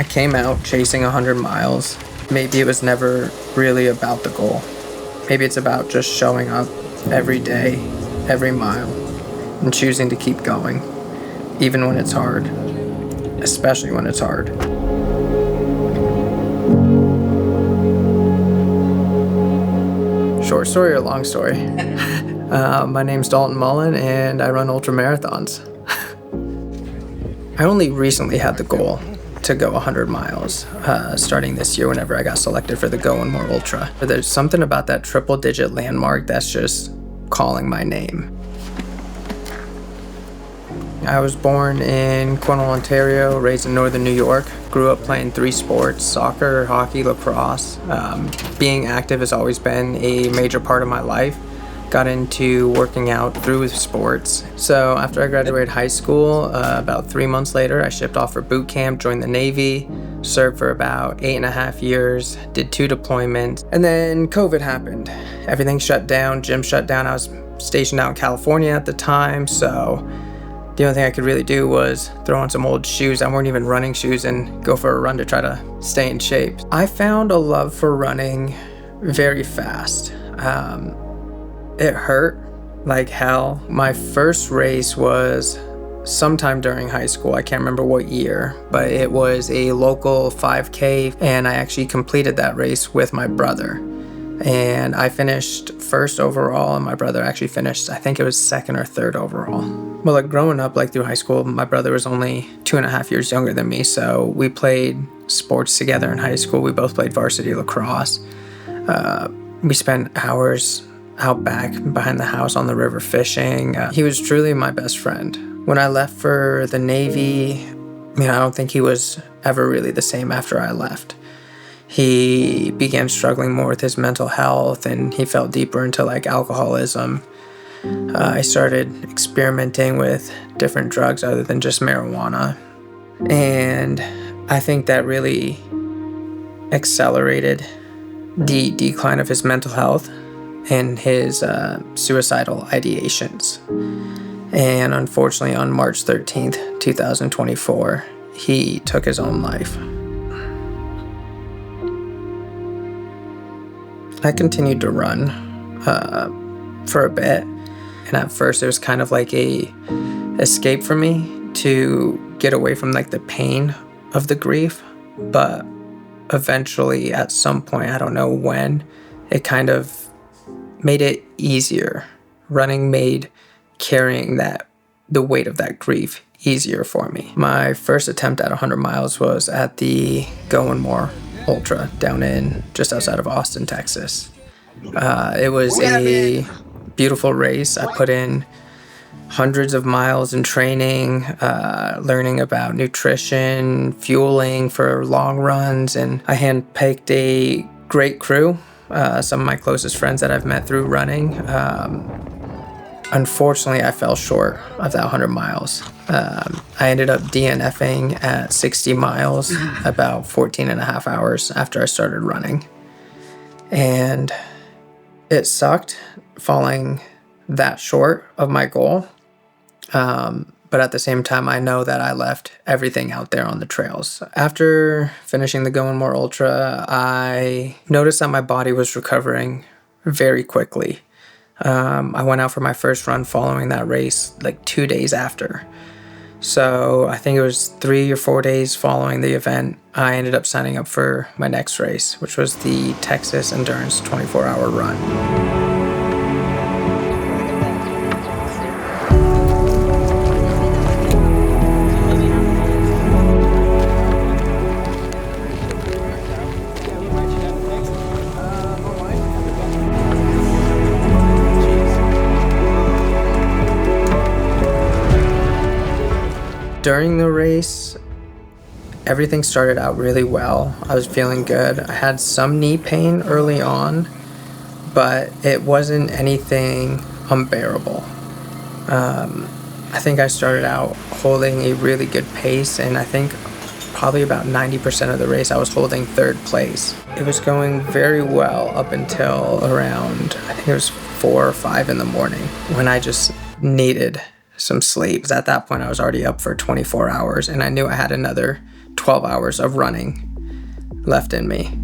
I came out chasing 100 miles. Maybe it was never really about the goal. Maybe it's about just showing up every day, every mile, and choosing to keep going, even when it's hard, especially when it's hard. Short story or long story? My name's Dalton Mullen, and I run ultra marathons. I only recently had the goal to go 100 miles, starting this year whenever I got selected for the Go and More Ultra. But there's something about that triple-digit landmark that's just calling my name. I was born in Cornwall, Ontario, raised in northern New York. Grew up playing 3 sports: soccer, hockey, lacrosse. Being active has always been a major part of my life. Got into working out through sports. So after I graduated high school, about 3 months later, I shipped off for boot camp, joined the Navy, served for about 8.5 years, did 2 deployments, and then COVID happened. Everything shut down, gym shut down. I was stationed out in California at the time, so the only thing I could really do was throw on some old shoes that weren't even running shoes and go for a run to try to stay in shape. I found a love for running very fast. It hurt like hell. My first race was sometime during high school. I can't remember what year, but it was a local 5K, and I actually completed that race with my brother. And I finished first overall, and my brother actually finished, I think it was second or third overall. Well, like growing up, like through high school, my brother was only 2.5 years younger than me, so we played sports together in high school. We both played varsity lacrosse. We spent hours out back behind the house on the river fishing. He was truly my best friend. When I left for the Navy, I don't think he was ever really the same after I left. He began struggling more with his mental health, and he fell deeper into like alcoholism. I started experimenting with different drugs other than just marijuana. And I think that really accelerated the decline of his mental health and his suicidal ideations. And unfortunately, on March 13th, 2024, he took his own life. I continued to run for a bit, and at first it was kind of like a escape for me to get away from like the pain of the grief. But eventually, at some point, I don't know when, it kind of made it easier. Running made carrying the weight of that grief easier for me. My first attempt at 100 miles was at the Go and More Ultra down in just outside of Austin, Texas. It was a beautiful race. I put in hundreds of miles in training, learning about nutrition, fueling for long runs, and I handpicked a great crew. Some of my closest friends that I've met through running. Unfortunately, I fell short of that 100 miles. I ended up DNFing at 60 miles about 14.5 hours after I started running. And it sucked falling that short of my goal. But at the same time, I know that I left everything out there on the trails. After finishing the Go and More Ultra, I noticed that my body was recovering very quickly. I went out for my first run following that race like 2 days after. So I think it was 3 or 4 days following the event, I ended up signing up for my next race, which was the Texas Endurance 24-hour run. During the race, everything started out really well. I was feeling good. I had some knee pain early on, but it wasn't anything unbearable. I think I started out holding a really good pace, and I think probably about 90% of the race I was holding third place. It was going very well up until around, I think it was 4 or 5 in the morning, when I just needed some sleep. At that point, I was already up for 24 hours, and I knew I had another 12 hours of running left in me.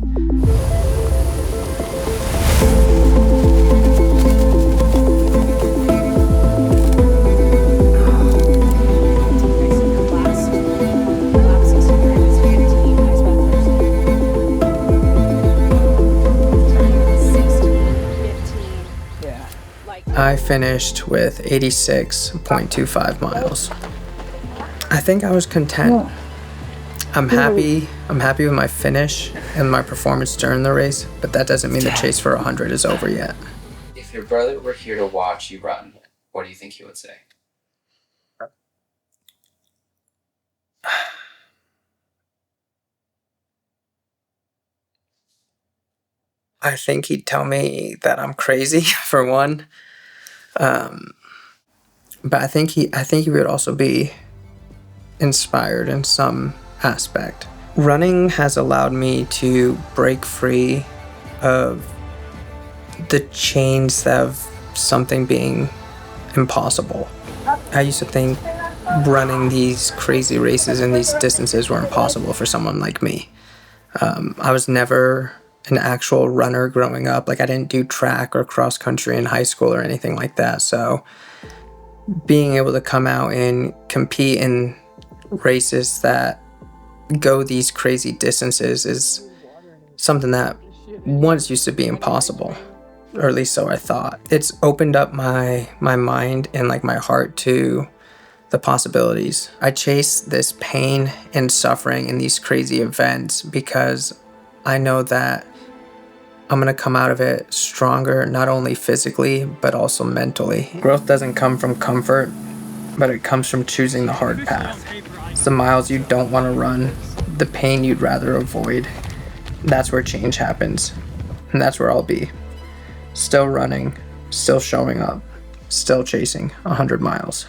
I finished with 86.25 miles. I think I was content. I'm happy with my finish and my performance during the race, but that doesn't mean the chase for 100 is over yet. If your brother were here to watch you run, what do you think he would say? I think he'd tell me that I'm crazy, for one. But I think he would also be inspired in some aspect. Running has allowed me to break free of the chains of something being impossible. I used to think running these crazy races and these distances were impossible for someone like me. I was never an actual runner growing up. Like, I didn't do track or cross country in high school or anything like that. So being able to come out and compete in races that go these crazy distances is something that once used to be impossible, or at least so I thought. It's opened up my mind and like my heart to the possibilities. I chase this pain and suffering in these crazy events because I know that I'm gonna come out of it stronger, not only physically, but also mentally. Growth doesn't come from comfort, but it comes from choosing the hard path. It's the miles you don't wanna run, the pain you'd rather avoid. That's where change happens, and that's where I'll be. Still running, still showing up, still chasing 100 miles.